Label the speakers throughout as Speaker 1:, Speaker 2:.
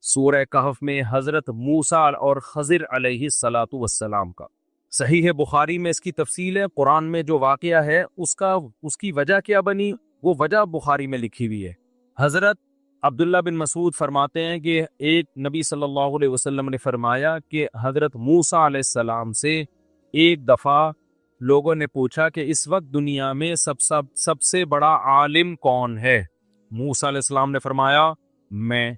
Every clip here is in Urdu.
Speaker 1: سورہ کہف میں حضرت موسیٰ اور خضر علیہ الصلاۃ والسلام کا۔ صحیح بخاری میں اس کی تفصیل ہے، قرآن میں جو واقعہ ہے اس کی وجہ کیا بنی، وہ وجہ بخاری میں لکھی ہوئی ہے۔ حضرت عبداللہ بن مسعود فرماتے ہیں کہ ایک نبی صلی اللہ علیہ وسلم نے فرمایا کہ حضرت موسیٰ علیہ السلام سے ایک دفعہ لوگوں نے پوچھا کہ اس وقت دنیا میں سب سے بڑا عالم کون ہے؟ موسیٰ علیہ السلام نے فرمایا میں،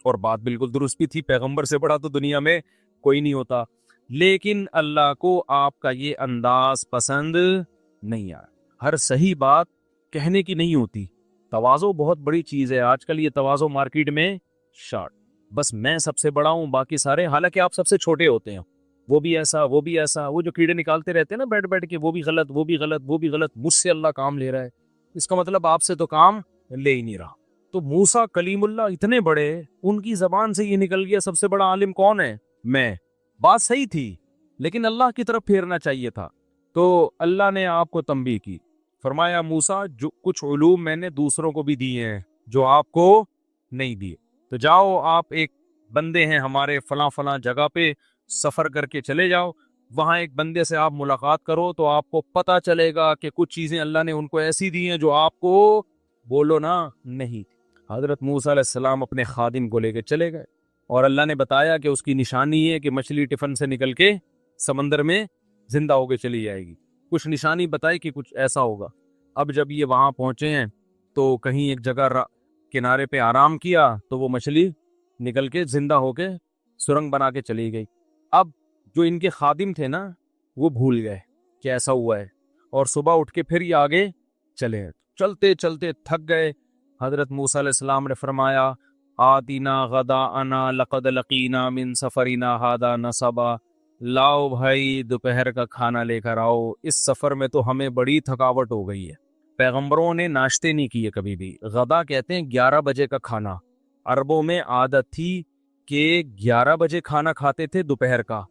Speaker 1: اور بات بالکل درست بھی تھی، پیغمبر سے بڑا تو دنیا میں کوئی نہیں ہوتا، لیکن اللہ کو آپ کا یہ انداز پسند نہیں آیا۔ ہر صحیح بات کہنے کی نہیں ہوتی، تواضع بہت بڑی چیز ہے۔ آج کل یہ تواضع مارکیٹ میں شارٹ، بس میں سب سے بڑا ہوں باقی سارے، حالانکہ آپ سب سے چھوٹے ہوتے ہیں، وہ بھی ایسا وہ بھی ایسا، وہ جو کیڑے نکالتے رہتے ہیں نا بیٹھ کے، وہ بھی غلط وہ بھی غلط وہ بھی غلط، مجھ سے اللہ کام لے رہا ہے، اس کا مطلب آپ سے تو کام لے ہی نہیں رہا۔ تو موسیٰ کلیم اللہ اتنے بڑے، ان کی زبان سے یہ نکل گیا سب سے بڑا عالم کون ہے؟ میں۔ بات صحیح تھی لیکن اللہ کی طرف پھیرنا چاہیے تھا، تو اللہ نے آپ کو تنبیہ کی، فرمایا موسیٰ جو کچھ علوم میں نے دوسروں کو بھی دیے ہیں جو آپ کو نہیں دیے، تو جاؤ آپ ایک بندے ہیں ہمارے فلاں جگہ پہ، سفر کر کے چلے جاؤ، وہاں ایک بندے سے آپ ملاقات کرو تو آپ کو پتہ چلے گا کہ کچھ چیزیں اللہ نے ان کو ایسی دی ہیں جو آپ کو بولو نا نہیں۔ حضرت موسیٰ علیہ السلام اپنے خادم کو لے کے چلے گئے، اور اللہ نے بتایا کہ اس کی نشانی ہے کہ مچھلی ٹفن سے نکل کے سمندر میں زندہ ہو کے چلی جائے گی، کچھ نشانی بتائی کہ کچھ ایسا ہوگا۔ اب جب یہ وہاں پہنچے ہیں تو کہیں ایک جگہ کنارے پہ آرام کیا تو وہ مچھلی نکل کے زندہ ہو کے سرنگ بنا کے چلی گئی۔ اب جو ان کے خادم تھے نا وہ بھول گئے کہ ایسا ہوا ہے، اور صبح اٹھ کے پھر یہ آگے چلے، چلتے چلتے تھک گئے۔ حضرت موسیٰ علیہ السلام نے فرمایا آتینا غداءنا لقد لقینا من سفرنا ھذا نصبا، لاؤ بھائی دوپہر کا کھانا لے کر آؤ، اس سفر میں تو ہمیں بڑی تھکاوٹ ہو گئی ہے۔ پیغمبروں نے ناشتے نہیں کیے کبھی بھی، غدا کہتے ہیں 11 بجے کا کھانا، عربوں میں عادت تھی کہ 11 بجے کھانا کھاتے تھے دوپہر کا،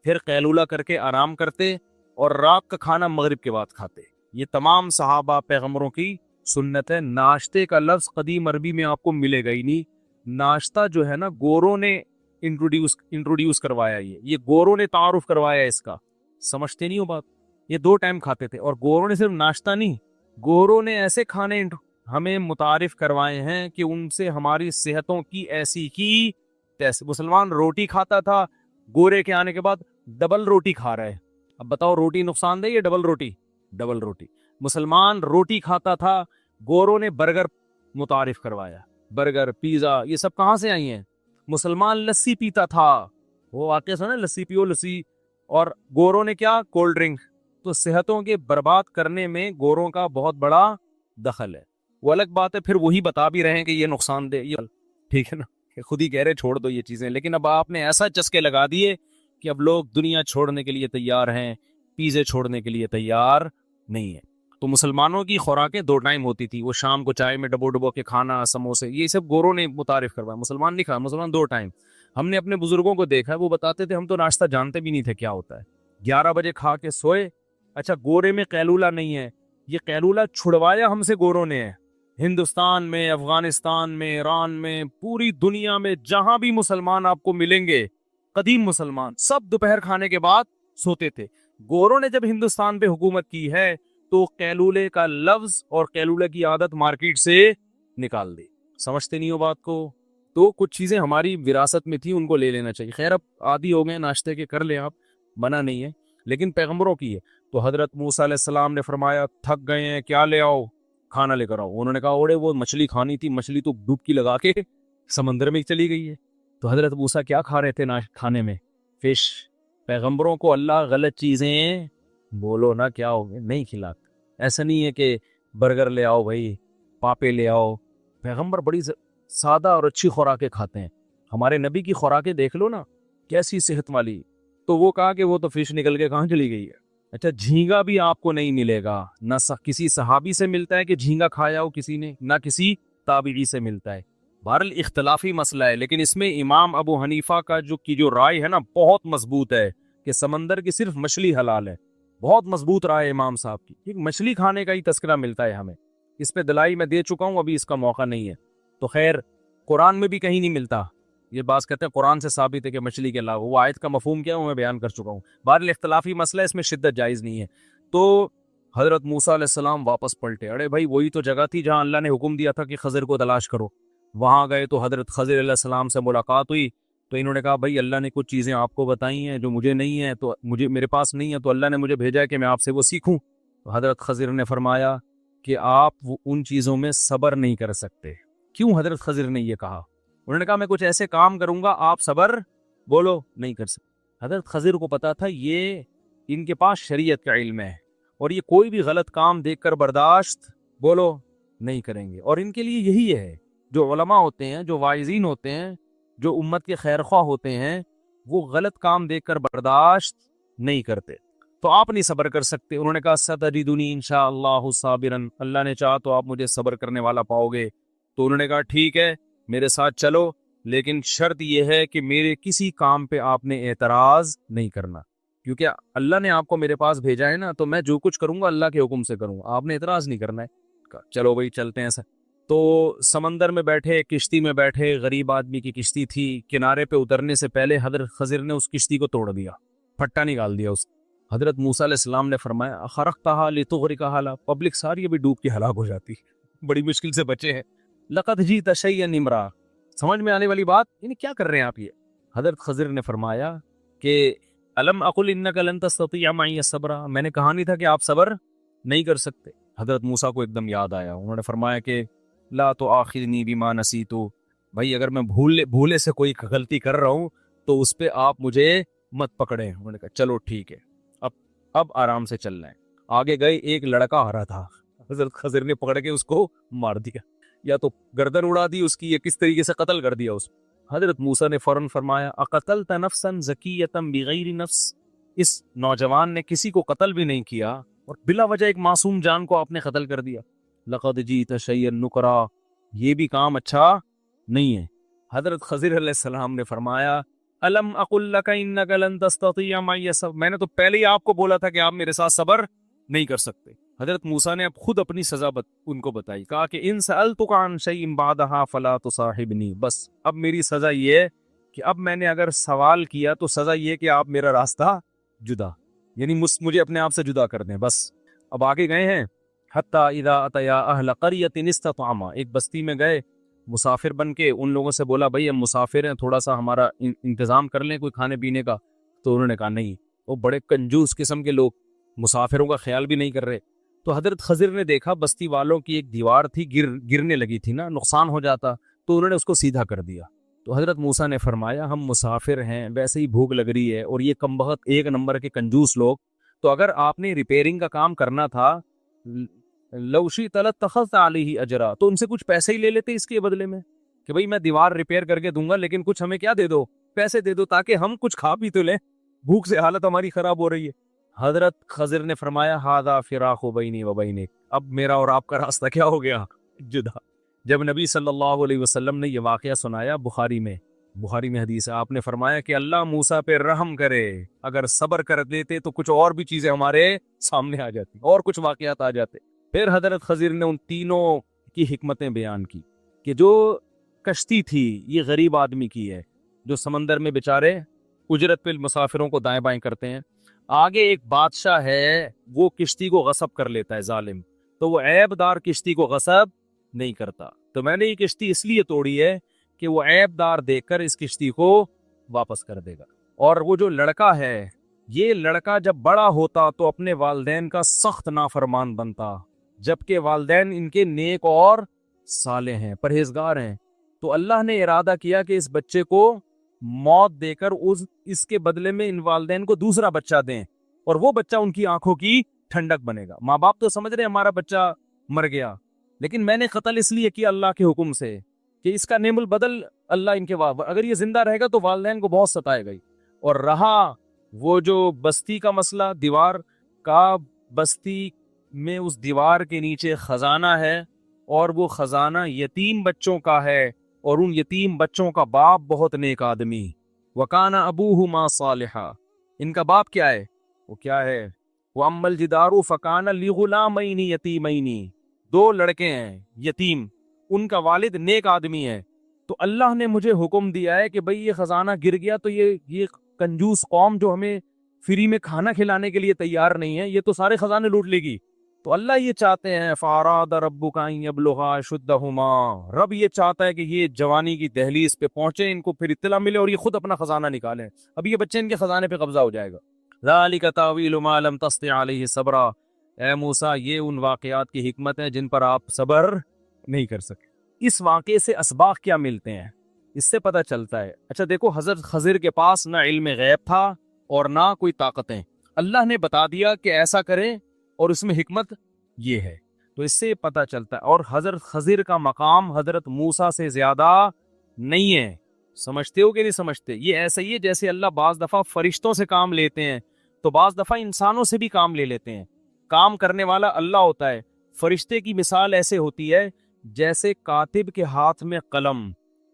Speaker 1: پھر قیلولہ کر کے آرام کرتے اور رات کا کھانا مغرب کے بعد کھاتے۔ یہ تمام صحابہ پیغمبروں کی سنت ہے۔ ناشتے کا لفظ قدیم عربی میں آپ کو ملے گا ہی نہیں۔ ناشتہ جو ہے نا گوروں نے انٹروڈیوس کروایا، یہ گوروں نے تعارف کروایا اس کا، سمجھتے نہیں ہو بات۔ یہ 2 ٹائم کھاتے تھے، اور گوروں نے صرف ناشتہ نہیں، گوروں نے ایسے کھانے ہمیں متعارف کروائے ہیں کہ ان سے ہماری صحتوں کی ایسی کی تیسے۔ مسلمان روٹی کھاتا تھا، گورے کے آنے کے بعد ڈبل روٹی کھا رہا ہے۔ اب بتاؤ روٹی نقصان دہ یا ڈبل روٹی؟ ڈبل روٹی۔ مسلمان روٹی کھاتا تھا، گوروں نے برگر متعارف کروایا، برگر پیزا یہ سب کہاں سے آئی ہیں؟ مسلمان لسی پیتا تھا، وہ واقعہ سنا لسی پیو لسی، اور گوروں نے کیا؟ Cold drink. تو صحتوں کے برباد کرنے میں گوروں کا بہت بڑا دخل ہے۔ وہ الگ بات ہے پھر وہی بتا بھی رہے ہیں کہ یہ نقصان دہ، یہ ٹھیک ہے نا، کہ خود ہی کہہ رہے چھوڑ دو یہ چیزیں، لیکن اب آپ نے ایسا چسکے لگا دیے کہ اب لوگ دنیا چھوڑنے کے لیے تیار ہیں، پیزے چھوڑنے کے لیے تیار نہیں ہے۔ تو مسلمانوں کی خوراکیں 2 ٹائم ہوتی تھی، وہ شام کو چائے میں ڈبو کے کھانا، سموسے، یہ سب گوروں نے متعارف کروایا، مسلمان نہیں کھا، مسلمان 2 ٹائم۔ ہم نے اپنے بزرگوں کو دیکھا ہے، وہ بتاتے تھے ہم تو ناشتہ جانتے بھی نہیں تھے کیا ہوتا ہے، 11 بجے کھا کے سوئے۔ اچھا گورے میں قیلولہ نہیں ہے، یہ قیلولہ چھڑوایا ہم سے گوروں نے ہے۔ ہندوستان میں، افغانستان میں، ایران میں، پوری دنیا میں جہاں بھی مسلمان آپ کو ملیں گے، قدیم مسلمان سب دوپہر کھانے کے بعد سوتے تھے۔ گوروں نے جب ہندوستان پہ حکومت کی ہے تو قیلولے کا لفظ اور قیلولے کی عادت مارکیٹ سے نکال دی۔ سمجھتے نہیں ہو بات کو؟ تو کچھ چیزیں ہماری وراثت میں تھی، ان کو لے لینا چاہیے۔ خیر اب عادی ہو گئے ناشتے کے، کر لیں آپ، منع نہیں ہے، لیکن پیغمبروں کی ہے۔ تو حضرت موسیٰ علیہ السلام نے فرمایا تھک گئے ہیں، کیا لے آؤ؟ کھانا لے کر آؤ۔ انہوں نے کہا اوڑے وہ مچھلی کھانی تھی، مچھلی تو ڈبکی لگا کے سمندر میں چلی گئی ہے۔ تو حضرت موسیٰ کیا کھا رہے تھے کھانے میں؟ فش۔ پیغمبروں کو اللہ غلط چیزیں بولو نا کیا ہو گئے نہیں کھلاتے۔ ایسا نہیں ہے کہ برگر لے آؤ بھائی، پاپے لے آؤ۔ پیغمبر بڑی سادہ اور اچھی خوراکیں کھاتے ہیں۔ ہمارے نبی کی خوراکیں دیکھ لو نا کیسی صحت والی۔ تو وہ کہا کہ وہ تو فش نکل کے کہاں چلی گئی ہے۔ اچھا جھینگا بھی آپ کو نہیں ملے گا، نہ کسی صحابی سے ملتا ہے کہ جھینگا کھایا ہو کسی نے، نہ کسی تابعی سے ملتا ہے۔ بہرحال اختلافی مسئلہ ہے، لیکن اس میں امام ابو حنیفہ کا جو رائے ہے نا بہت مضبوط ہے کہ سمندر کی صرف مچھلی حلال ہے۔ بہت مضبوط رائے امام صاحب کی، کیونکہ مچھلی کھانے کا ہی تذکرہ ملتا ہے ہمیں۔ اس پہ دلائی میں دے چکا ہوں، ابھی اس کا موقع نہیں ہے۔ تو خیر قرآن میں بھی کہیں نہیں ملتا، یہ بات کہتے ہیں قرآن سے ثابت ہے کہ مچھلی کے علاوہ، وہ آیت کا مفہوم کیا ہے وہ میں بیان کر چکا ہوں، بہرحال اختلافی مسئلہ ہے، اس میں شدت جائز نہیں ہے۔ تو حضرت موسیٰ علیہ السلام واپس پلٹے، ارے بھائی وہی تو جگہ تھی جہاں اللہ نے حکم دیا تھا کہ خضر کو تلاش کرو، وہاں گئے تو حضرت خضر علیہ السلام سے ملاقات ہوئی، تو انہوں نے کہا بھائی اللہ نے کچھ چیزیں آپ کو بتائی ہیں جو مجھے نہیں ہیں، تو مجھے میرے پاس نہیں ہے، تو اللہ نے مجھے بھیجا ہے کہ میں آپ سے وہ سیکھوں۔ تو حضرت خضر نے فرمایا کہ آپ ان چیزوں میں صبر نہیں کر سکتے۔ کیوں حضرت خضر نے یہ کہا؟ انہوں نے کہا میں کچھ ایسے کام کروں گا آپ صبر بولو نہیں کر سکتے۔ حضرت خضر کو پتا تھا یہ ان کے پاس شریعت کا علم ہے اور یہ کوئی بھی غلط کام دیکھ کر برداشت بولو نہیں کریں گے، اور ان کے لیے یہی ہے جو علماء ہوتے ہیں، جو واعظین ہوتے ہیں، جو امت کے خیر خواہ ہوتے ہیں، وہ غلط کام دیکھ کر برداشت نہیں کرتے۔ تو آپ نہیں صبر کر سکتے۔ انہوں نے کہا ستجدنی انشاءاللہ صابرا، اللہ نے چاہا تو آپ مجھے صبر کرنے والا پاؤ گے۔ تو انہوں نے کہا ٹھیک ہے میرے ساتھ چلو، لیکن شرط یہ ہے کہ میرے کسی کام پہ آپ نے اعتراض نہیں کرنا، کیونکہ اللہ نے آپ کو میرے پاس بھیجا ہے نا، تو میں جو کچھ کروں گا اللہ کے حکم سے کروں گا، آپ نے اعتراض نہیں کرنا ہے۔ کہا چلو بھائی چلتے ہیں سر۔ تو سمندر میں بیٹھے، کشتی میں بیٹھے، غریب آدمی کی کشتی تھی، کنارے پہ اترنے سے پہلے حضرت خضر نے اس کشتی کو توڑ دیا، پھٹا نکال دیا اس۔ حضرت موسیٰ علیہ السلام نے فرمایا خرقتھا لتغرقھا، پبلک ساری ابھی ڈوب کے ہلاک ہو جاتی، بڑی مشکل سے بچے ہیں۔ لقد جئت شیئا امرا، سمجھ میں آنے والی بات، یعنی کیا کر رہے ہیں آپ یہ؟ حضرت خضر نے فرمایا کہ الم اقل انک لن تستطیع معی صبرا، میں نے کہا نہیں تھا کہ آپ صبر نہیں کر سکتے؟ حضرت موسیٰ کو ایک دم یاد آیا، انہوں نے فرمایا کہ لا تؤاخذنی بما نسیت، بھائی اگر میں بھولے سے کوئی غلطی کر رہا ہوں تو اس پہ آپ مجھے مت پکڑیں۔ انہوں نے کہا چلو ٹھیک ہے، اب آرام سے چل رہے ہیں۔ آگے گئے، ایک لڑکا آ رہا تھا، حضرت خضر نے پکڑ کے اس کو مار دیا، یا تو گردن اڑا دی اس کی، یا کس طریقے سے قتل کر دیا اس۔ حضرت موسیٰ نے فوراً فرمایا اقتلت نفسا زکیۃ بغیر نفس، اس نوجوان نے کسی کو قتل بھی نہیں کیا اور بلا وجہ ایک معصوم جان کو آپ نے قتل کر دیا۔ لقد جئت شیئا نکرا، یہ بھی کام اچھا نہیں ہے۔ حضرت خضر علیہ السلام نے فرمایا الم اقل لک انک لن تستطیع معی صبرا، میں نے تو پہلے ہی آپ کو بولا تھا کہ آپ میرے ساتھ صبر نہیں کر سکتے۔ حضرت موسیٰ نے اب خود اپنی سزا ان کو بتائی، کہا کہ ان سألتک عن شیء بعدها فلا تصاحبنی، بس اب میری سزا یہ ہے کہ اب میں نے اگر سوال کیا تو سزا یہ کہ آپ میرا راستہ جدا، یعنی مجھے اپنے آپ سے جدا کر دیں بس۔ اب آگے گئے ہیں، حتی اذا اتیا اہل قریۃ استطعما، ایک بستی میں گئے مسافر بن کے، ان لوگوں سے بولا بھائی ہم مسافر ہیں، تھوڑا سا ہمارا انتظام کر لیں کوئی کھانے پینے کا۔ تو انہوں نے کہا نہیں، وہ بڑے کنجوس قسم کے لوگ، مسافروں کا خیال بھی نہیں کر رہے۔ تو حضرت خضر نے دیکھا بستی والوں کی ایک دیوار تھی، گرنے لگی تھی نا، نقصان ہو جاتا، تو انہوں نے اس کو سیدھا کر دیا۔ تو حضرت موسیٰ نے فرمایا ہم مسافر ہیں، ویسے ہی بھوک لگ رہی ہے، اور یہ کم بخت ایک نمبر کے کنجوس لوگ، تو اگر آپ نے ریپیئرنگ کا کام کرنا تھا لو شئت لاتخذت علیہ اجرا، تو ان سے کچھ پیسے ہی لے لیتے اس کے بدلے میں، کہ بھئی میں دیوار ریپیئر کر کے دوں گا لیکن کچھ ہمیں کیا دے دو، پیسے دے دو، تاکہ ہم کچھ کھا پی تو لیں، بھوک سے حالت ہماری خراب ہو رہی ہے۔ حضرت خضر نے فرمایا ھذا فراق بینی و بینک، اب میرا اور آپ کا راستہ کیا ہو گیا، جدا۔ جب نبی صلی اللہ علیہ وسلم نے یہ واقعہ سنایا، بخاری میں حدیث ہے، آپ نے فرمایا کہ اللہ موسیٰ پہ رحم کرے، اگر صبر کر دیتے تو کچھ اور بھی چیزیں ہمارے سامنے آ جاتی اور کچھ واقعات آ جاتے۔ پھر حضرت خضر نے ان تینوں کی حکمتیں بیان کی کہ جو کشتی تھی یہ غریب آدمی کی ہے، جو سمندر میں بیچارے اجرت پہ مسافروں کو دائیں بائیں کرتے ہیں۔ آگے ایک بادشاہ ہے، وہ کشتی کو غصب کر لیتا ہے ظالم، تو وہ عیب دار کشتی کو غصب نہیں کرتا۔ تو میں نے یہ کشتی اس لیے توڑی ہے کہ وہ عیب دار دیکھ کر اس کشتی کو واپس کر دے گا۔ اور وہ جو لڑکا ہے، یہ لڑکا جب بڑا ہوتا تو اپنے والدین کا سخت نافرمان بنتا، جبکہ والدین ان کے نیک اور صالح ہیں، پرہیزگار ہیں۔ تو اللہ نے ارادہ کیا کہ اس بچے کو موت دے کر اس کے بدلے میں ان والدین کو دوسرا بچہ دیں، اور وہ بچہ ان کی آنکھوں کی ٹھنڈک بنے گا۔ ماں باپ تو سمجھ رہے ہمارا بچہ مر گیا، لیکن میں نے قتل اس لیے کیا اللہ کے حکم سے کہ اس کا نعم البدل اللہ ان کے اگر یہ زندہ رہے گا تو والدین کو بہت ستائے گا ہی۔ اور رہا وہ جو بستی کا مسئلہ، دیوار کا، بستی میں اس دیوار کے نیچے خزانہ ہے، اور وہ خزانہ یتیم بچوں کا ہے، اور ان یتیم بچوں کا باپ بہت نیک آدمی، وَكَانَ أَبُوهُمَا صَالِحًا، ان کا باپ کیا ہے، وہ کیا ہے، وَأَمَّا الْجِدَارُ فَكَانَ لِغُلَامَيْنِ يَتِيمَيْنِ، دو لڑکے ہیں یتیم، ان کا والد نیک آدمی ہے، تو اللہ نے مجھے حکم دیا ہے کہ بھئی یہ خزانہ گر گیا تو یہ کنجوس قوم جو ہمیں فری میں کھانا کھلانے کے لیے تیار نہیں ہے، یہ تو سارے خزانے لوٹ لے گی. تو اللہ یہ چاہتے ہیں فاراد ربک ان یبلغا اشدہما، رب یہ چاہتا ہے کہ یہ جوانی کی دہلیز پہ پہنچے، ان کو پھر اطلاع ملے اور یہ خود اپنا خزانہ نکالیں. اب یہ بچے ان کے خزانے پہ قبضہ ہو جائے گا. ذالک تاویل ما لم تستطع علیہ صبرا، اے موسیٰ یہ ان واقعات کی حکمت ہے جن پر آپ صبر نہیں کر سکے. اس واقعے سے اسباق کیا ملتے ہیں؟ اس سے پتہ چلتا ہے، اچھا دیکھو حضرت خضر کے پاس نہ علم غیب تھا اور نہ کوئی طاقتیں، اللہ نے بتا دیا کہ ایسا کریں اور اس میں حکمت یہ ہے، تو اس سے پتہ چلتا ہے. اور حضرت خضر کا مقام حضرت موسیٰ سے زیادہ نہیں ہے. سمجھتے ہو کہ نہیں سمجھتے؟ یہ ایسا ہی ہے جیسے اللہ بعض دفعہ فرشتوں سے کام لیتے ہیں تو بعض دفعہ انسانوں سے بھی کام لے لیتے ہیں. کام کرنے والا اللہ ہوتا ہے. فرشتے کی مثال ایسے ہوتی ہے جیسے کاتب کے ہاتھ میں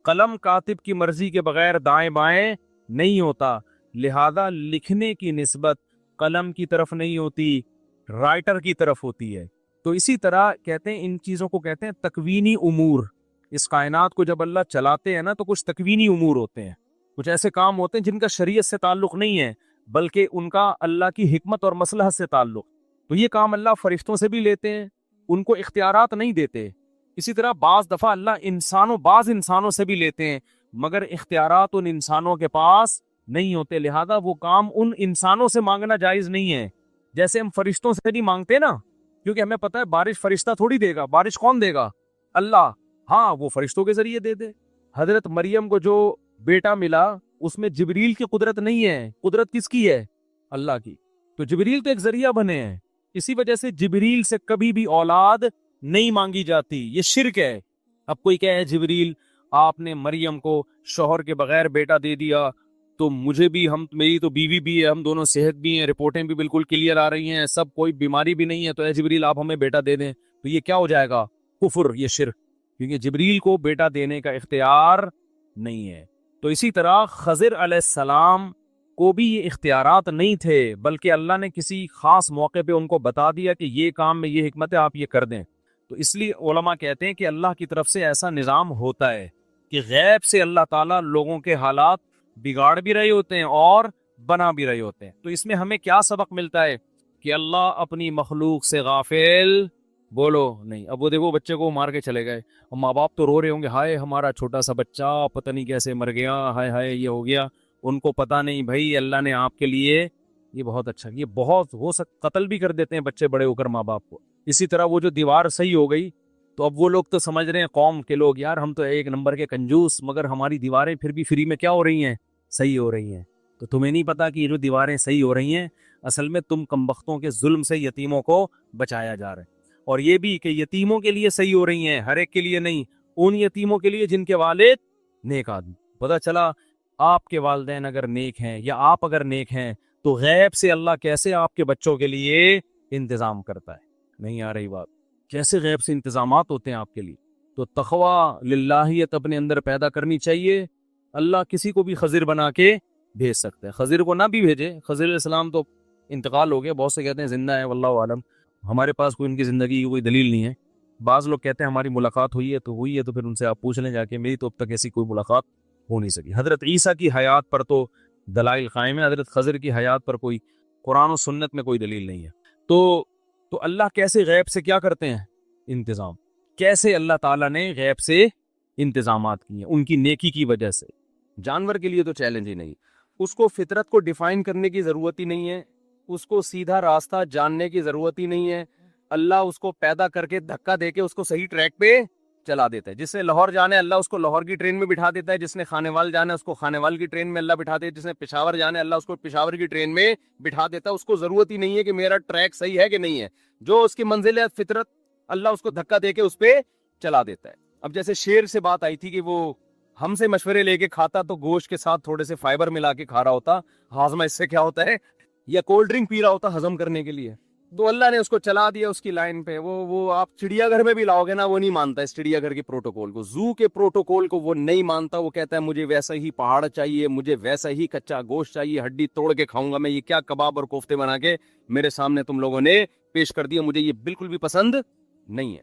Speaker 1: قلم کاتب کی مرضی کے بغیر دائیں بائیں نہیں ہوتا، لہذا لکھنے کی نسبت قلم کی طرف نہیں ہوتی، رائٹر کی طرف ہوتی ہے. تو اسی طرح کہتے ہیں ان چیزوں کو کہتے ہیں تکوینی امور. اس کائنات کو جب اللہ چلاتے ہیں نا تو کچھ تکوینی امور ہوتے ہیں، کچھ ایسے کام ہوتے ہیں جن کا شریعت سے تعلق نہیں ہے بلکہ ان کا اللہ کی حکمت اور مصلحت سے تعلق. تو یہ کام اللہ فرشتوں سے بھی لیتے ہیں، ان کو اختیارات نہیں دیتے. اسی طرح بعض دفعہ اللہ بعض انسانوں سے بھی لیتے ہیں مگر اختیارات ان انسانوں کے پاس نہیں ہوتے، لہذا وہ کام ان انسانوں سے مانگنا جائز نہیں ہے جیسے ہم فرشتوں سے نہیں مانگتے نا، کیونکہ ہمیں پتہ ہے بارش فرشتہ تھوڑی دے گا، بارش کون دے گا؟ اللہ. ہاں وہ فرشتوں کے ذریعے دے دے. حضرت مریم کو جو بیٹا ملا اس میں جبریل کی قدرت نہیں ہے، قدرت کس کی ہے؟ اللہ کی. تو جبریل تو ایک ذریعہ بنے ہیں، اسی وجہ سے جبریل سے کبھی بھی اولاد نہیں مانگی جاتی، یہ شرک ہے. اب کوئی کہے جبریل آپ نے مریم کو شوہر کے بغیر بیٹا دے دیا تو مجھے بھی، میری تو بیوی بھی ہے، ہم دونوں صحت بھی ہیں، رپورٹیں بھی بالکل کلیئر آ رہی ہیں، سب کوئی بیماری بھی نہیں ہے، تو اے جبریل آپ ہمیں بیٹا دے دیں، تو یہ کیا ہو جائے گا؟ کفر، یہ شرک، کیونکہ جبریل کو بیٹا دینے کا اختیار نہیں ہے. تو اسی طرح خضر علیہ السلام کو بھی یہ اختیارات نہیں تھے بلکہ اللہ نے کسی خاص موقع پہ ان کو بتا دیا کہ یہ کام میں یہ حکمت ہے، آپ یہ کر دیں. تو اس لیے علماء کہتے ہیں کہ اللہ کی طرف سے ایسا نظام ہوتا ہے کہ غیب سے اللہ تعالیٰ لوگوں کے حالات بگاڑ بھی رہے ہوتے ہیں اور بنا بھی رہے ہوتے ہیں. تو اس میں ہمیں کیا سبق ملتا ہے کہ اللہ اپنی مخلوق سے غافل بولو نہیں. اب وہ دیکھو بچے کو مار کے چلے گئے اور ماں باپ تو رو رہے ہوں گے، ہائے ہمارا چھوٹا سا بچہ پتہ نہیں کیسے مر گیا، ہائے ہائے یہ ہو گیا. ان کو پتہ نہیں بھائی اللہ نے آپ کے لیے یہ بہت اچھا، یہ بہت ہو قتل بھی کر دیتے ہیں بچے بڑے ہو کر ماں باپ کو. اسی طرح وہ جو دیوار صحیح ہو گئی تو اب وہ لوگ تو سمجھ رہے ہیں قوم کے لوگ یار ہم تو ایک نمبر کے کنجوس، مگر ہماری دیواریں پھر بھی فری میں کیا ہو رہی ہیں؟ صحیح ہو رہی ہیں. تو تمہیں نہیں پتا کہ یہ جو دیواریں صحیح ہو رہی ہیں اصل میں تم کمبختوں کے ظلم سے یتیموں کو بچایا جا رہا ہے. اور یہ بھی کہ یتیموں کے لیے صحیح ہو رہی ہیں، ہر ایک کے لیے نہیں، ان یتیموں کے لیے جن کے والد نیک آدمی. پتہ چلا آپ کے والدین اگر نیک ہیں یا آپ اگر نیک ہیں تو غیب سے اللہ کیسے آپ کے بچوں کے لیے انتظام کرتا ہے. نہیں آ رہی بات؟ کیسے غیب سے انتظامات ہوتے ہیں آپ کے لیے. تو تقوی للہیت اپنے اندر پیدا کرنی چاہیے. اللہ کسی کو بھی خضر بنا کے بھیج سکتا ہے، خضر کو نہ بھی بھیجے. خضر علیہ السلام تو انتقال ہو گیا، بہت سے کہتے ہیں زندہ ہے، واللہ عالم، ہمارے پاس کوئی ان کی زندگی کی کوئی دلیل نہیں ہے. بعض لوگ کہتے ہیں ہماری ملاقات ہوئی ہے تو پھر ان سے آپ پوچھ لیں جا کے، میری تو اب تک ایسی کوئی ملاقات ہو نہیں سکی. حضرت عیسیٰ کی حیات پر تو دلائل قائم ہے، حضرت خضر کی حیات پر کوئی قرآن و سنت میں کوئی دلیل نہیں ہے. تو اللہ کیسے غیب سے کیا کرتے ہیں؟ انتظام. کیسے اللہ تعالیٰ نے غیب سے انتظامات کیے ان کی نیکی کی وجہ سے. جانور کے لیے تو چیلنج ہی نہیں، اس کو فطرت کو ڈیفائن کرنے کی ضرورت ہی نہیں ہے، اس کو سیدھا راستہ جاننے کی ضرورت ہی نہیں ہے. اللہ اس کو پیدا کر کے دھکا دے کے اس کو صحیح ٹریک پہ چلا دیتا ہے. جس نے لاہور جانا ہے اللہ اس کو لاہور کی ٹرین میں بٹھا دیتا ہے، جس نے خانیوال جانا ہے اس کو خانیوال کی ٹرین میں اللہ بٹھا دیتا ہے، جس نے پشاور جانا ہے اللہ اس کو پشاور کی ٹرین میں بٹھا دیتا ہے. اس کو ضرورت ہی نہیں ہے کہ میرا ٹریک صحیح ہے کہ نہیں ہے، جو اس کی منزل ہے فطرت اللہ اس کو دھکا دے کے اس پہ چلا دیتا ہے. اب جیسے شیر سے بات آئی تھی کہ وہ ہم سے مشورے لے کے کھاتا تو گوشت کے ساتھ تھوڑے سے فائبر ملا کے کھا رہا ہوتا، ہاضمہ اس سے کیا ہوتا ہے، یا کولڈ ڈرنک پی رہا ہوتا ہضم کرنے کے لیے. تو اللہ نے اس کو چلا دیا اس کی لائن پہ. وہ آپ چڑیا گھر میں بھی لاؤ گے نا وہ نہیں مانتا اس چڑیا گھر کے پروٹوکول کو، زو کے پروٹوکول کو وہ نہیں مانتا. وہ کہتا ہے مجھے ویسا ہی پہاڑ چاہیے، مجھے ویسا ہی کچا گوشت چاہیے، ہڈی توڑ کے کھاؤں گا میں، یہ کیا کباب اور کوفتے بنا کے میرے سامنے تم لوگوں نے پیش کر دیا، مجھے یہ بالکل بھی پسند نہیں ہے.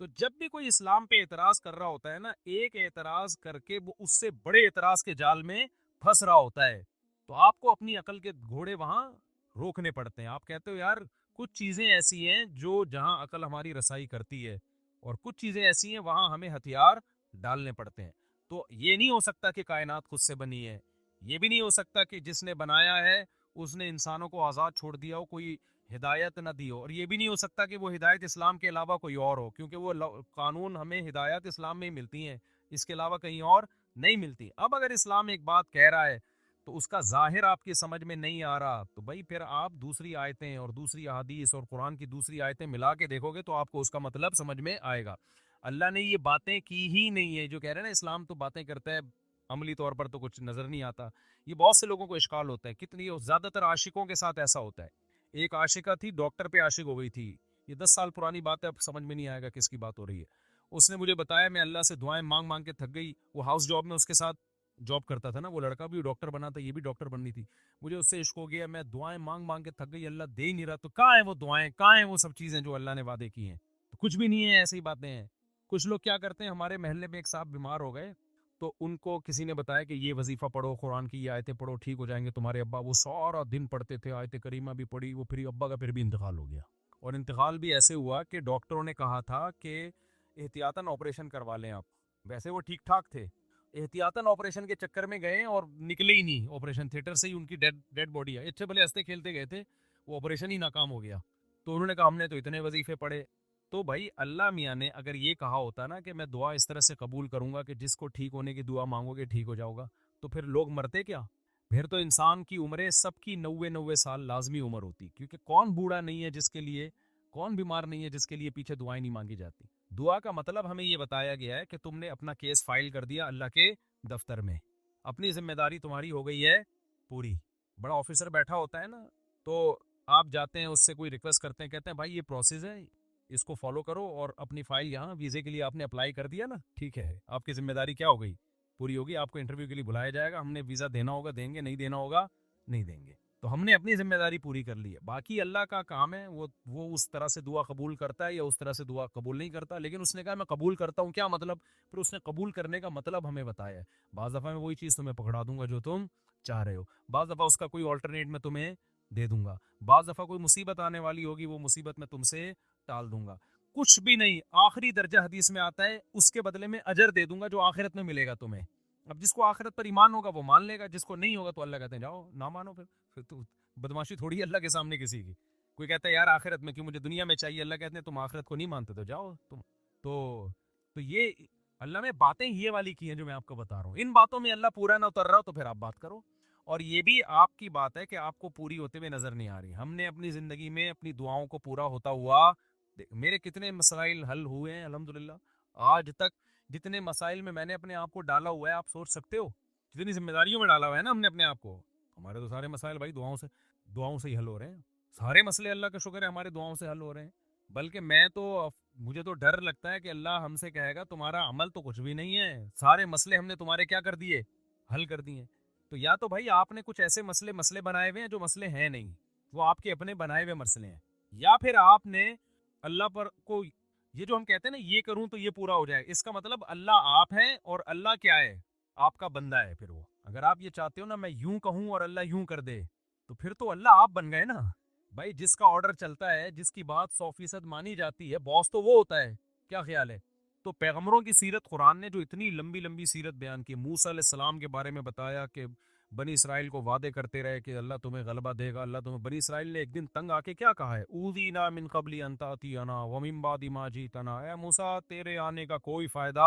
Speaker 1: تو جب بھی کوئی اسلام پہ اعتراض کر رہا ہوتا ہے نا، ایک اعتراض کر کے وہ اس سے بڑے اعتراض کے جال میں پھنس رہا ہوتا ہے، تو آپ کو اپنی عقل کے گھوڑے وہاں روکنے پڑتے ہیں. آپ کہتے ہو یار کچھ چیزیں ایسی ہیں جو جہاں عقل ہماری رسائی کرتی ہے، اور کچھ چیزیں ایسی ہیں وہاں ہمیں ہتھیار ڈالنے پڑتے ہیں. تو یہ نہیں ہو سکتا کہ کائنات خود سے بنی ہے، یہ بھی نہیں ہو سکتا کہ جس نے بنایا ہے اس نے انسانوں کو آزاد چھوڑ دیا ہو، کوئی ہدایت نہ دی ہو، اور یہ بھی نہیں ہو سکتا کہ وہ ہدایت اسلام کے علاوہ کوئی اور ہو، کیونکہ وہ قانون ہمیں ہدایت اسلام میں ہی ملتی ہیں، اس کے علاوہ کہیں اور نہیں ملتی. اب اگر اسلام ایک بات کہہ رہا ہے تو اس کا ظاہر آپ کی سمجھ میں نہیں آ رہا، تو بھائی پھر آپ دوسری آیتیں اور دوسری احادیث اور قرآن کی دوسری آیتیں ملا کے دیکھو گے تو آپ کو اس کا مطلب سمجھ میں آئے گا. اللہ نے یہ باتیں کی ہی نہیں ہے جو کہہ رہے ہیں نا اسلام تو باتیں کرتا ہے، عملی طور پر تو کچھ نظر نہیں آتا. یہ بہت سے لوگوں کو اشکال ہوتا ہے، کتنی زیادہ تر عاشقوں کے ساتھ ایسا ہوتا ہے. ایک عاشقہ تھی، ڈاکٹر پہ عاشق ہو گئی تھی، یہ 10 سال پرانی بات ہے، اب سمجھ میں نہیں آئے گا کس کی بات ہو رہی ہے. اس نے مجھے بتایا، میں اللہ سے دعائیں مانگ مانگ کے تھک گئی. وہ ہاؤس جاب میں اس کے ساتھ جاب کرتا تھا نا، وہ لڑکا بھی ڈاکٹر بنا تھا، یہ بھی ڈاکٹر بننی تھی. مجھے اس سے عشق ہو گیا، میں دعائیں مانگ مانگ کے تھک گئی، اللہ دے ہی نہیں رہا. تو کہاں ہیں وہ دعائیں، کہاں ہیں وہ سب چیزیں جو اللہ نے وعدے کی ہیں؟ تو کچھ بھی نہیں ہے، ایسی باتیں ہیں. کچھ لوگ کیا کرتے ہیں، ہمارے محلے میں ایک صاحب بیمار ہو گئے تو ان کو کسی نے بتایا کہ یہ وظیفہ پڑھو، قرآن کی یہ آیتیں پڑھو، ٹھیک ہو جائیں گے تمہارے ابا. وہ سارا دن پڑھتے تھے، آیت کریمہ بھی پڑھی، وہ پھر ابا کا پھر بھی انتقال ہو گیا. اور انتقال بھی ایسے ہوا کہ ڈاکٹروں نے کہا تھا کہ احتیاطاً آپریشن کروا لیں آپ. ویسے وہ ٹھیک ٹھاک تھے، احتیاطاً آپریشن کے چکر میں گئے اور نکلے ہی نہیں آپریشن تھیٹر سے ہی، ان کی ڈیڈ باڈی ہے. اچھے بھلے ہنستے کھیلتے گئے تھے، وہ آپریشن ہی ناکام ہو گیا. تو انہوں نے کہا ہم نے تو اتنے وظیفے پڑھے. تو بھائی اللہ میاں نے اگر یہ کہا ہوتا نا کہ میں دعا اس طرح سے قبول کروں گا کہ جس کو ٹھیک ہونے کی دعا مانگو گے ٹھیک ہو جاؤ گا، تو پھر لوگ مرتے کیا؟ پھر تو انسان کی عمریں سب کی 90 سال لازمی عمر ہوتی، کیونکہ کون بوڑھا نہیں ہے جس کے لیے، کون بیمار نہیں ہے جس کے لیے پیچھے دعائیں نہیں مانگی جاتی. دعا کا مطلب ہمیں یہ بتایا گیا ہے کہ تم نے اپنا کیس فائل کر دیا اللہ کے دفتر میں، اپنی ذمہ داری تمہاری ہو گئی ہے پوری. بڑا آفیسر بیٹھا ہوتا ہے نا، تو آپ جاتے ہیں اس سے کوئی ریکویسٹ کرتے ہیں، کہتے ہیں بھائی یہ پروسیس ہے، اس کو فالو کرو، اور اپنی فائل یہاں ویزے کے لیے آپ نے اپلائی کر دیا نا، ٹھیک ہے آپ کی ذمہ داری کیا ہو گئی، پوری ہوگی. آپ کو انٹرویو کے لیے بلایا جائے گا، ہم نے ویزا دینا ہوگا دیں گے، نہیں دینا ہوگا نہیں دیں گے. تو ہم نے اپنی ذمہ داری پوری کر لی ہے. باقی اللہ کا کام ہے، وہ اس طرح سے دعا قبول کرتا ہے یا اس طرح سے دعا قبول نہیں کرتا. لیکن اس نے کہا میں قبول کرتا ہوں، کیا مطلب؟ پھر اس نے قبول کرنے کا مطلب ہمیں بتایا ہے. بعض دفعہ میں وہی چیز تمہیں پکڑا دوں گا جو تم چاہ رہے ہو، بعض دفعہ اس کا کوئی آلٹرنیٹ میں تمہیں دے دوں گا، بعض دفعہ کوئی مصیبت آنے والی ہوگی وہ مصیبت میں تم سے ٹال دوں گا. کچھ بھی نہیں، آخری درجہ حدیث میں آتا ہے اس کے بدلے میں اجر دے دوں گا جو آخرت میں ملے گا تمہیں. اب جس کو آخرت پر ایمان ہوگا وہ مان لے گا، جس کو نہیں ہوگا تو اللہ کہتے ہیں جاؤ نہ مانو. پھر تو بدماشی تھوڑی ہے اللہ کے سامنے کسی کی. کوئی کہتا ہے یار آخرت میں کیوں، مجھے دنیا میں چاہیے، اللہ کہتے ہیں تم آخرت کو نہیں مانتے تو جاؤ تم. تو یہ اللہ نے باتیں یہ والی کی ہیں جو میں آپ کو بتا رہا ہوں. ان باتوں میں اللہ پورا نہ اتر رہا ہو تو پھر آپ بات کرو. اور یہ بھی آپ کی بات ہے کہ آپ کو پوری ہوتے ہوئے نظر نہیں آ رہی. ہم نے اپنی زندگی میں اپنی دعاؤں کو پورا ہوتا ہوا، میرے کتنے مسائل حل ہوئے ہیں الحمدللہ. آج تک جتنے مسائل میں نے اپنے آپ کو ڈالا ہوا ہے آپ سوچ سکتے ہو، جتنی ذمہ داریوں میں ڈالا ہوا ہے نا ہم نے اپنے آپ کو. ہمارے تو سارے مسائل بھائی دعاؤں سے ہی حل ہو رہے ہیں. سارے مسئلے اللہ کا شکر ہے ہمارے دعاؤں سے حل ہو رہے ہیں. بلکہ مجھے تو ڈر لگتا ہے کہ اللہ ہم سے کہے گا تمہارا عمل تو کچھ بھی نہیں ہے، سارے مسئلے ہم نے تمہارے کیا کر دیے، حل کر دیے. تو یا تو بھائی آپ نے کچھ ایسے مسئلے بنائے ہوئے ہیں جو مسئلے ہیں نہیں، وہ آپ کے اپنے بنائے ہوئے مسئلے ہیں، یا پھر آپ نے اللہ پر کو یہ جو ہم کہتے ہیں نا یہ کروں تو یہ پورا ہو جائے، اس کا مطلب اللہ آپ ہیں اور اللہ کیا ہے، آپ کا بندہ ہے. پھر وہ اگر آپ یہ چاہتے ہو نا میں یوں کہوں اور اللہ یوں کر دے، تو پھر تو اللہ آپ بن گئے نا. بھائی جس کا آرڈر چلتا ہے، جس کی بات 100% مانی جاتی ہے، باس تو وہ ہوتا ہے. کیا خیال ہے؟ تو پیغمبروں کی سیرت قرآن نے جو اتنی لمبی لمبی سیرت بیان کی، موسیٰ علیہ السلام کے بارے میں بتایا کہ بنی اسرائیل کو وعدے کرتے رہے کہ اللہ تمہیں غلبہ دے گا، اللہ تمہیں. بنی اسرائیل نے ایک دن تنگ آ کے کیا کہا ہے، اوذینا من قبل ان تاتینا ومن بعد ما جئتنا، اے موسیٰ تیرے آنے کا کوئی فائدہ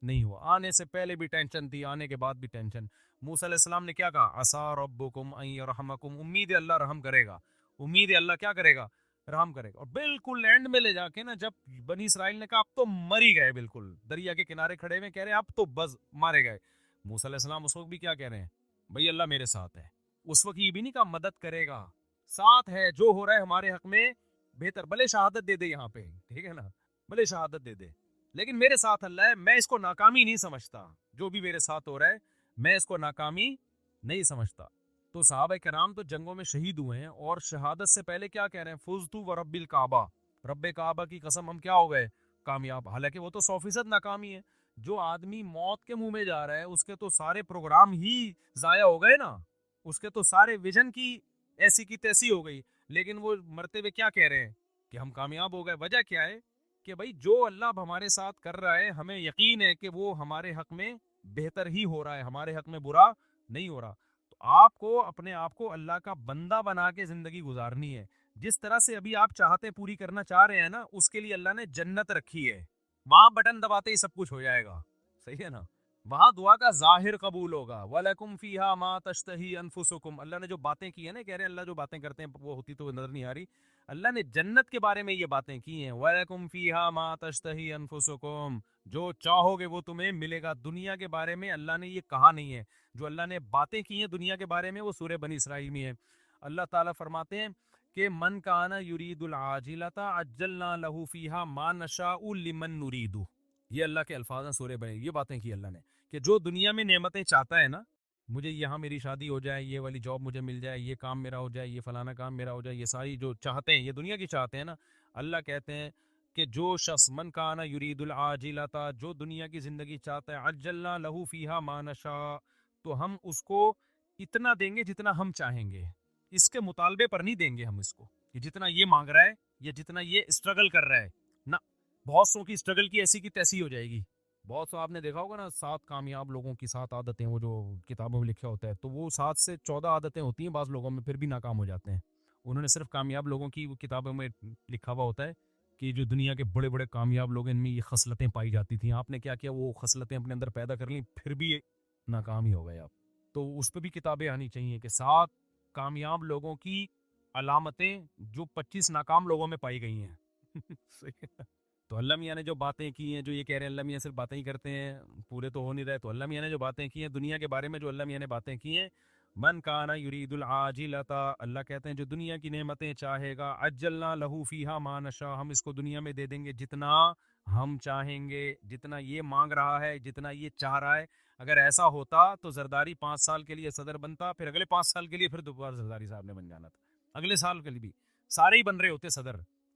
Speaker 1: نہیں ہوا. آنے سے پہلے بھی ٹینشن تھی، آنے کے بعد بھی ٹینشن. موسیٰ علیہ السلام نے کیا کہا، عسیٰ ربکم ان یرحمکم، امید ہے اللہ رحم کرے گا، امید ہے اللہ کیا کرے گا، رحم کرے گا. اور بالکل اینڈ میں لے جا کے نا جب بنی اسرائیل نے کہا اب تو مر ہی گئے، بالکل دریا کے کنارے کھڑے ہوئے کہہ رہے ہیں اب تو بس مارے گئے. موسیٰ علیہ السلام اس وقت بھی کیا کہہ رہے ہیں، بھئی اللہ میرے ساتھ ہے. اس وقت یہ بھی نہیں کہا مدد کرے گا، ساتھ ہے، جو ہو رہا ہے ہمارے حق میں بہتر، بھلے شہادت دے دے یہاں پہ، ٹھیک ہے نا، بھلے شہادت دے دے، لیکن میرے ساتھ اللہ ہے، میں اس کو ناکامی نہیں سمجھتا. جو بھی میرے ساتھ ہو رہا ہے میں اس کو ناکامی نہیں سمجھتا. تو صحابہ کرام تو جنگوں میں شہید ہوئے ہیں، اور شہادت سے پہلے کیا کہہ رہے ہیں، فزتو ورب الکعبہ، رب کعبہ کی قسم ہم کیا ہو گئے، کامیاب, حالانکہ وہ تو 100% ناکامی ہے. جو آدمی موت کے منہ میں جا رہا ہے اس کے تو سارے پروگرام ہی ضائع ہو گئے نا, اس کے تو سارے ویژن کی ایسی کی تیسی ہو گئی. لیکن وہ مرتے ہوئے کیا کہہ رہے ہیں کہ ہم کامیاب ہو گئے. وجہ کیا ہے کہ بھائی جو اللہ اب ہمارے ساتھ کر رہا ہے ہمیں یقین ہے کہ وہ ہمارے حق میں بہتر ہی ہو رہا ہے, ہمارے حق میں برا نہیں ہو رہا. تو آپ کو اپنے آپ کو اللہ کا بندہ بنا کے زندگی گزارنی ہے. جس طرح سے ابھی آپ چاہتے پوری کرنا چاہ رہے ہیں نا, اس کے لیے اللہ نے جنت رکھی ہے. وہاں بٹن دباتے ہی سب کچھ ہو جائے گا, صحیح ہے نا. وہاں دعا کا ظاہر قبول ہوگا. وَلَكُمْ فِيهَا مَا تَشْتَهِي أَنفُسُكُمْ, اللہ نے جو باتیں کی ہیں نا, کہہ رہے ہیں اللہ جو باتیں کرتے ہیں وہ ہوتی تو نظر نہیں آ رہی. اللہ نے جنت کے بارے میں یہ باتیں کی ہیں. وَلَكُمْ فِيهَا مَا تَشْتَهِي أَنفُسُكُمْ, جو چاہو گے وہ تمہیں ملے گا. دنیا کے بارے میں اللہ نے یہ کہا نہیں ہے. جو اللہ نے باتیں کی ہیں دنیا کے بارے میں وہ سورہ بنی اسرائیل میں ہے. اللہ تعالیٰ فرماتے ہیں کہ من کان یرید العاجلۃ عجلنا لہ فیہا ما نشاء لمن نرید. یہ اللہ کے الفاظ ہیں سورہ بنی. یہ باتیں کی اللہ نے کہ جو دنیا میں نعمتیں چاہتا ہے نا, مجھے یہاں میری شادی ہو جائے, یہ والی جاب مجھے مل جائے, یہ کام میرا ہو جائے, یہ فلانا کام میرا ہو جائے, یہ ساری جو چاہتے ہیں یہ دنیا کی چاہتے ہیں نا, اللہ کہتے ہیں کہ جو شخص من کان یرید العاجلۃ, جو دنیا کی زندگی چاہتا ہے, عجلنا لہ فیہا ما نشاء, تو ہم اس کو اتنا دیں گے جتنا ہم چاہیں گے. اس کے مطالبے پر نہیں دیں گے ہم اس کو کہ جتنا یہ مانگ رہا ہے یا جتنا یہ اسٹرگل کر رہا ہے نا. بہت سو کی اسٹرگل کی ایسی کی تیسی ہو جائے گی. بہت سو آپ نے دیکھا ہوگا نا 7 کامیاب لوگوں کی 7 عادتیں, وہ جو کتابوں میں لکھا ہوتا ہے, تو وہ 7 سے 14 عادتیں ہوتی ہیں بعض لوگوں میں, پھر بھی ناکام ہو جاتے ہیں. انہوں نے صرف کامیاب لوگوں کی وہ کتابوں میں لکھا ہوا ہوتا ہے کہ جو دنیا کے بڑے بڑے کامیاب لوگ ہیں ان میں یہ خصلتیں پائی جاتی تھیں. آپ نے کیا کیا, وہ خصلتیں اپنے اندر پیدا کر لیں, پھر بھی ناکام ہی ہو گئے آپ. تو اس پہ بھی کتابیں آنی چاہیے کہ 7 کامیاب لوگوں کی علامتیں جو 25 ناکام لوگوں میں پائی گئی ہیں. تو اللہ میاں نے جو باتیں کی ہیں, جو یہ کہہ رہے ہیں اللہ میاں صرف باتیں ہی کرتے ہیں, پورے تو ہو نہیں رہے, تو اللہ میاں نے جو باتیں کی ہیں دنیا کے بارے میں, جو اللہ میاں نے باتیں کی ہیں, من کان یرید العاجلۃ, اللہ کہتے ہیں جو دنیا کی نعمتیں چاہے گا, عجلنا لہ فیہا ما نشاء, ہم اس کو دنیا میں دے دیں گے جتنا ہم چاہیں گے, جتنا یہ مانگ رہا ہے, جتنا یہ چاہ رہا ہے. اگر ایسا ہوتا تو زرداری 5 سال کے لیے صدر بنتا, پھر اگلے 5 سال کے لیے پھر دوبارہ زرداری صاحب نے بن جانا تھا, اگلے سال کے لیے بھی سارے ہی بن رہے ہوتے صدر,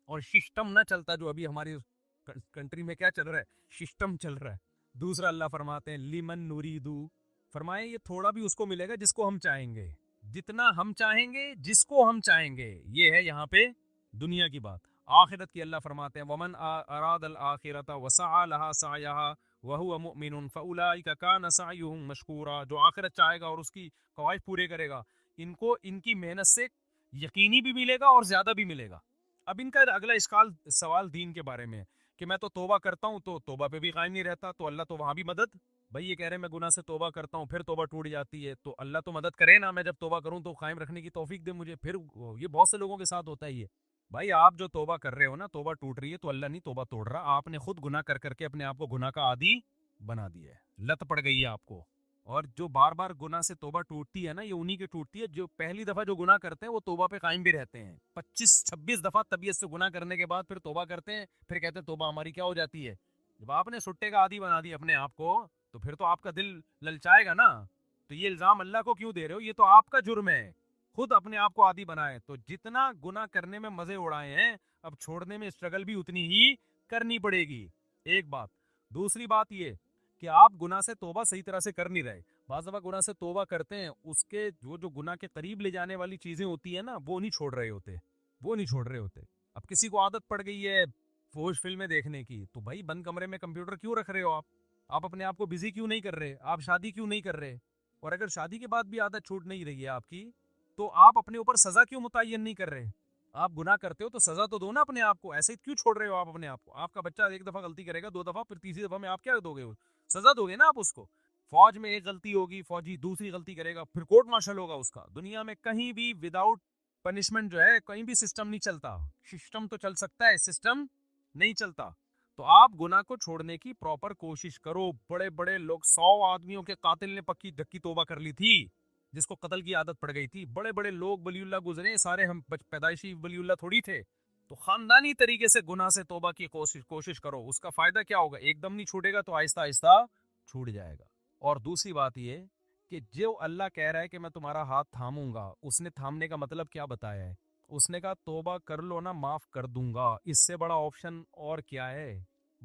Speaker 1: اور سسٹم نہ چلتا جو ابھی ہماری کنٹری میں کیا چل رہا ہے, سسٹم چل رہا ہے. دوسرا اللہ فرماتے ہیں لیمن نوریدو, فرمائے یہ تھوڑا بھی اس کو ملے گا جس کو ہم چاہیں گے, جتنا ہم چاہیں گے, جس کو ہم چاہیں گے. یہ ہے یہاں پہ دنیا کی بات. آخرت کی اللہ فرماتے ہیں ومن اراد الآخرۃ وسعى لها سعيها وهو مؤمن فاولئك كان سعيهم مشكورا, جو آخرت چاہے گا اور اس کی خواہش پورے کرے گا, ان کو ان کی محنت سے یقینی بھی ملے گا اور زیادہ بھی ملے گا. اب ان کا اگلا سوال دین کے بارے میں کہ میں تو توبہ کرتا ہوں تو توبہ پہ بھی قائم نہیں رہتا, تو اللہ تو وہاں بھی مدد, بھائی یہ کہہ رہے ہیں میں گناہ سے توبہ کرتا ہوں پھر توبہ ٹوٹ جاتی ہے, تو اللہ تو مدد کرے نا, میں جب توبہ کروں تو قائم رکھنے کی توفیق دے مجھے. پھر یہ بہت سے لوگوں کے ساتھ ہوتا ہے یہ, بھائی آپ جو توبہ کر رہے ہو نا, توبہ ٹوٹ رہی ہے تو اللہ نہیں توبہ توڑ رہا, آپ نے خود گناہ کر کر کے اپنے آپ کو گناہ کا عادی بنا دیا ہے, لت پڑ گئی ہے آپ کو. اور جو بار بار گناہ سے توبہ ٹوٹتی ہے نا, یہ انہی کی ٹوٹتی ہے جو پہلی دفعہ جو گناہ کرتے ہیں وہ توبہ پہ قائم بھی رہتے ہیں. 25-26 دفعہ طبیعت سے گناہ کرنے کے بعد پھر توبہ کرتے ہیں, پھر کہتے ہیں توبہ ہماری کیا ہو جاتی ہے. جب آپ نے سٹے کا عادی بنا دیا اپنے آپ کو, تو پھر تو آپ کا دل للچائے گا نا. تو یہ الزام اللہ کو کیوں دے رہے ہو, یہ تو آپ کا جرم ہے, خود اپنے آپ کو عادی بنائے. تو جتنا گناہ کرنے میں مزے اڑائے ہیں, اب چھوڑنے میں اسٹرگل بھی اتنی ہی کرنی پڑے گی. ایک بات. دوسری بات یہ کہ آپ گناہ سے توبہ صحیح طرح سے کر نہیں رہے. بعض دفعہ گناہ سے توبہ کرتے ہیں, اس کے جو گناہ کے قریب لے جانے والی چیزیں ہوتی ہیں نا, وہ نہیں چھوڑ رہے ہوتے. اب کسی کو عادت پڑ گئی ہے فوج فلمیں دیکھنے کی, تو بھائی بند کمرے میں کمپیوٹر کیوں رکھ رہے ہو آپ اپنے آپ کو بزی کیوں نہیں کر رہے, آپ شادی کیوں نہیں کر رہے, اور اگر شادی کے بعد بھی عادت چھوٹ نہیں رہی ہے آپ کی, تو آپ اپنے اوپر سزا کیوں متعین نہیں کر رہے. آپ گناہ کرتے ہو تو سزا تو دو نا اپنے آپ کو, ایسے ہی کیوں چھوڑ رہے ہو آپ اپنے آپ کو. آپ کا بچہ ایک دفعہ غلطی کرے گا, 2 دفعہ, پھر تیسری دفعہ میں آپ کیا دو گے, سزا دو گے نا آپ اس کو. فوج میں ایک غلطی ہوگی, فوجی دوسری غلطی کرے گا, پھر کورٹ مارشل ہوگا اس کا. دنیا میں کہیں بھی وداؤٹ پنشمنٹ جو ہے کہیں بھی سسٹم نہیں چلتا. سسٹم تو چل سکتا ہے, سسٹم نہیں چلتا. تو آپ گناہ کو چھوڑنے کی پراپر کوشش کرو. بڑے بڑے لوگ, 100 آدمیوں کے قاتل نے پکی دھکی توبہ کر لی تھی, جس کو قتل کی عادت پڑ گئی تھی. بڑے بڑے لوگ ولی اللہ گزرے, سارے ہم پیدائشی ولی اللہ تھوڑی تھے. تو خاندانی طریقے سے گناہ سے توبہ کی کوشش کرو. اس کا فائدہ کیا ہوگا, ایک دم نہیں چھوٹے گا تو آہستہ آہستہ چھوٹ جائے گا. اور دوسری بات یہ کہ جو اللہ کہہ رہا ہے کہ میں تمہارا ہاتھ تھاموں گا, اس نے تھامنے کا مطلب کیا بتایا ہے. اس نے کہا توبہ کر لو نا, معاف کر دوں گا. اس سے بڑا آپشن اور کیا ہے.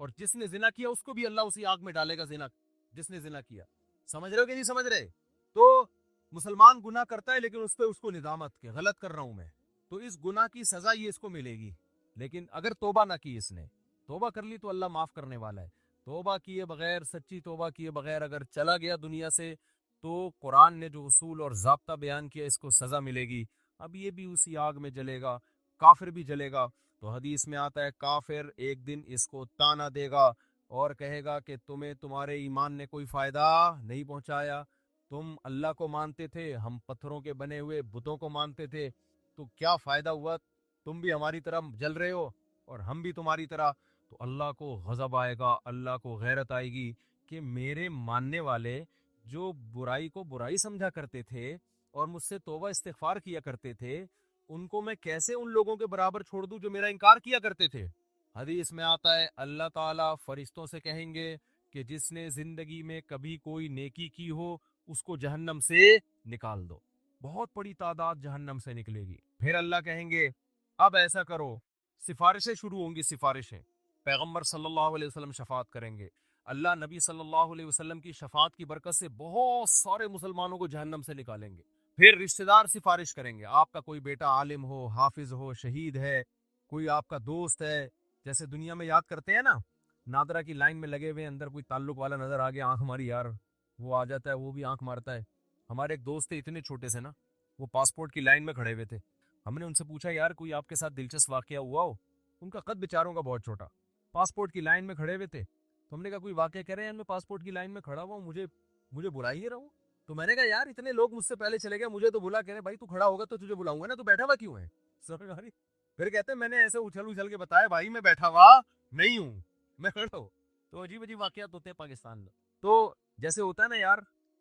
Speaker 2: اور جس نے زنا کیا اس کو بھی اللہ اسی آگ میں ڈالے گا زنا جس نے زنا کیا. سمجھ رہے ہو کہ نہیں سمجھ رہے؟ تو مسلمان گناہ کرتا ہے لیکن اس پہ اس کو ندامت کہ غلط کر رہا ہوں میں, تو اس گناہ کی سزا یہ اس کو ملے گی. لیکن اگر توبہ نہ کی, اس نے توبہ کر لی تو اللہ معاف کرنے والا ہے. توبہ کیے بغیر, سچی توبہ کیے بغیر اگر چلا گیا دنیا سے تو قرآن نے جو اصول اور ضابطہ بیان کیا اس کو سزا ملے گی. اب یہ بھی اسی آگ میں جلے گا, کافر بھی جلے گا. تو حدیث میں آتا ہے کافر ایک دن اس کو تانا دے گا اور کہے گا کہ تمہیں تمہارے ایمان نے کوئی فائدہ نہیں پہنچایا, تم اللہ کو مانتے تھے, ہم پتھروں کے بنے ہوئے بتوں کو مانتے تھے, تو کیا فائدہ ہوا, تم بھی ہماری طرح جل رہے ہو اور ہم بھی تمہاری طرح. تو اللہ کو غضب آئے گا, اللہ کو غیرت آئے گی کہ میرے ماننے والے جو برائی کو برائی سمجھا کرتے تھے اور مجھ سے توبہ استغفار کیا کرتے تھے, ان کو میں کیسے ان لوگوں کے برابر چھوڑ دوں جو میرا انکار کیا کرتے تھے. حدیث میں آتا ہے اللہ تعالیٰ فرشتوں سے کہیں گے کہ جس نے زندگی میں کبھی کوئی نیکی کی ہو اس کو جہنم سے نکال دو. بہت بڑی تعداد جہنم سے نکلے گی. پھر اللہ کہیں گے اب ایسا کرو, سفارشیں شروع ہوں گی, سفارشیں. پیغمبر صلی اللہ علیہ وسلم شفاعت کریں گے, اللہ نبی صلی اللہ علیہ وسلم کی شفاعت کی برکت سے بہت سارے مسلمانوں کو جہنم سے نکالیں گے. پھر رشتہ دار سفارش کریں گے, آپ کا کوئی بیٹا عالم ہو, حافظ ہو, شہید ہے, کوئی آپ کا دوست ہے, جیسے دنیا میں یاد کرتے ہیں نا, نادرا کی لائن میں لگے ہوئے, اندر کوئی تعلق والا نظر آ گیا, آنکھ ماری یار, وہ آ جاتا ہے, وہ بھی آنکھ مارتا ہے. ہمارے ایک دوست تھے اتنے چھوٹے سے نا, وہ پاسپورٹ کی لائن میں کھڑے ہوئے تھے. ہم نے ان سے پوچھا یار کوئی آپ کے ساتھ دلچسپ واقعہ ہوا ہو؟ ان کا قد بیچاروں کا بہت چھوٹا, پاسپورٹ کی لائن میں کھڑے ہوئے تھے. تو ہم نے کہا کوئی واقعہ, کہہ رہے ہیں میں پاسپورٹ کی لائن میں کھڑا ہوا ہوں, مجھے بلا ہی رہا ہوں. تو میں نے کہا یار اتنے لوگ مجھ سے پہلے چلے گئے, مجھے تو بلا. کہہ رہے بھائی تو کھڑا ہوگا تو تجھے بلاؤں گا نا, تو بیٹھا ہوا کیوں ہے؟ پھر کہتے ہیں میں نے ایسے اچھل کے بتایا بھائی میں بیٹھا ہوا نہیں ہوں, میں کھڑا ہوں. تو عجیب عجیب واقعات ہوتے ہیں پاکستان میں. تو جیسے ہوتا ہے نا یار,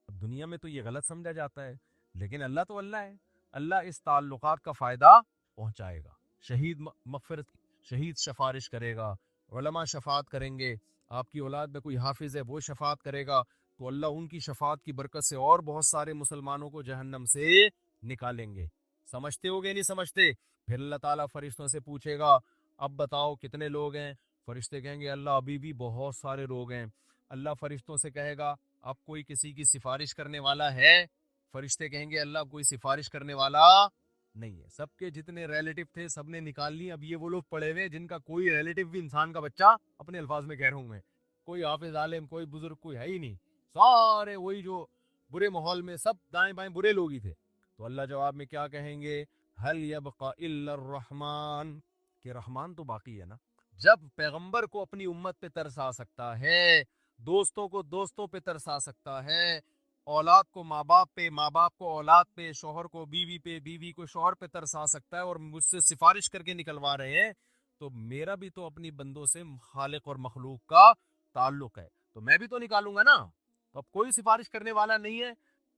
Speaker 2: دنیا میں تو یہ غلط سمجھا جاتا ہے, لیکن اللہ تو اللہ ہے, اللہ اس تعلقات کا فائدہ پہنچائے گا. شہید مغفرت, شہید سفارش کرے گا, علماء شفاعت کریں گے, آپ کی اولاد میں کوئی حافظ ہے وہ شفاعت کرے گا, تو اللہ ان کی شفاعت کی برکت سے اور بہت سارے مسلمانوں کو جہنم سے نکالیں گے. سمجھتے ہو گے نہیں سمجھتے؟ پھر اللہ تعالیٰ فرشتوں سے پوچھے گا اب بتاؤ کتنے لوگ ہیں؟ فرشتے کہیں گے اللہ ابھی بھی بہت سارے لوگ ہیں. اللہ فرشتوں سے کہے گا اب کوئی کسی کی سفارش کرنے والا ہے؟ فرشتے کہیں گے اللہ کوئی سفارش کرنے والا نہیں ہے. سب کے جتنے ریلیٹو تھے سب نے نکال لی. اب یہ وہ لوگ پڑے ہوئے جن کا کوئی ریلیٹو بھی انسان کا بچہ, اپنے الفاظ میں کہہ رہا ہوں میں, کوئی حافظ عالم کوئی بزرگ کوئی ہے ہی نہیں, سارے وہی جو برے ماحول میں سب دائیں بائیں برے لوگ ہی تھے. تو اللہ جواب میں کیا کہیں گے, هل يبقى الا الرحمن, کہ رحمان تو باقی ہے نا. جب پیغمبر کو اپنی امت پہ ترس آ سکتا ہے, دوستوں کو دوستوں پہ ترس آ سکتا ہے, اولاد کو ماں باپ پہ, ماں باپ کو اولاد پہ, شوہر کو بیوی پہ, بیوی کو شوہر پہ ترس آ سکتا ہے, اور مجھ سے سفارش کر کے نکلوا رہے ہیں, تو میرا بھی تو اپنی بندوں سے خالق اور مخلوق کا تعلق ہے, تو میں بھی تو نکالوں گا نا. تو اب کوئی سفارش کرنے والا نہیں ہے.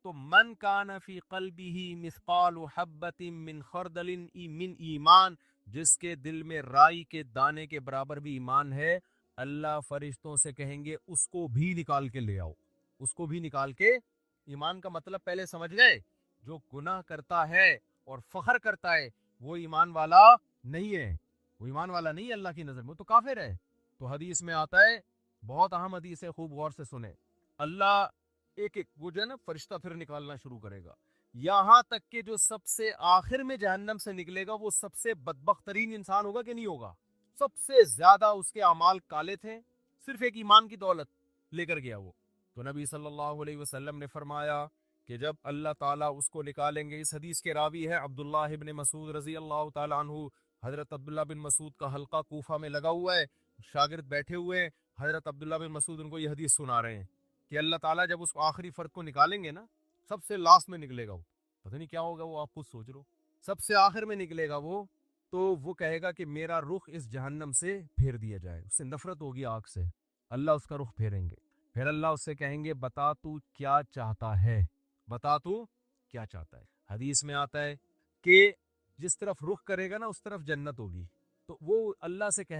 Speaker 2: تو من کان فی قلبہ مثقال حبۃ من خردل من ایمان, جس کے دل میں رائی کے دانے کے برابر بھی ایمان ہے, اللہ فرشتوں سے کہیں گے اس کو بھی نکال کے لے آؤ, اس کو بھی نکال کے. ایمان کا مطلب پہلے سمجھ گئے؟ جو گناہ کرتا ہے اور فخر کرتا ہے وہ ایمان والا نہیں ہے, وہ ایمان والا نہیں ہے اللہ کی نظر میں, وہ تو کافر ہے. تو حدیث میں آتا ہے, بہت اہم حدیث ہے, خوب غور سے سنیں. اللہ ایک ایک وہ جو ہے نا فرشتہ پھر نکالنا شروع کرے گا, یہاں تک کہ جو سب سے آخر میں جہنم سے نکلے گا وہ سب سے بدبخت ترین انسان ہوگا کہ نہیں ہوگا؟ سب سے زیادہ اس کے اعمال کالے تھے, صرف ایک ایمان کی دولت لے کر گیا وہ. تو نبی صلی اللہ علیہ وسلم نے فرمایا کہ جب اللہ تعالیٰ اس کو نکالیں گے, اس حدیث کے راوی ہے عبداللہ ابن مسعود رضی اللہ تعالیٰ عنہ. حضرت عبداللہ بن مسعود کا حلقہ کوفہ میں لگا ہوا ہے, شاگرد بیٹھے ہوئے, حضرت عبداللہ بن مسعود ان کو یہ حدیث سنا رہے ہیں کہ اللہ تعالیٰ جب اس آخری فرد کو نکالیں گے نا, سب سے لاسٹ میں نکلے گا وہ, پتہ نہیں کیا ہوگا وہ, آپ خود سوچ لو, سب سے آخر میں نکلے گا وہ, تو وہ کہے گا کہ میرا رخ اس جہنم سے پھیر دیا جائے, اس سے نفرت ہوگی آگ سے, اللہ اس کا رخ پھیریں گے. پھر اللہ اس سے کہیں گے بتا تو کیا چاہتا ہے, بتا تو کیا چاہتا ہے. حدیث میں آتا ہے کہ جس طرف رخ کرے گا نا اس طرف جنت ہوگی, تو وہ اللہ سے کہے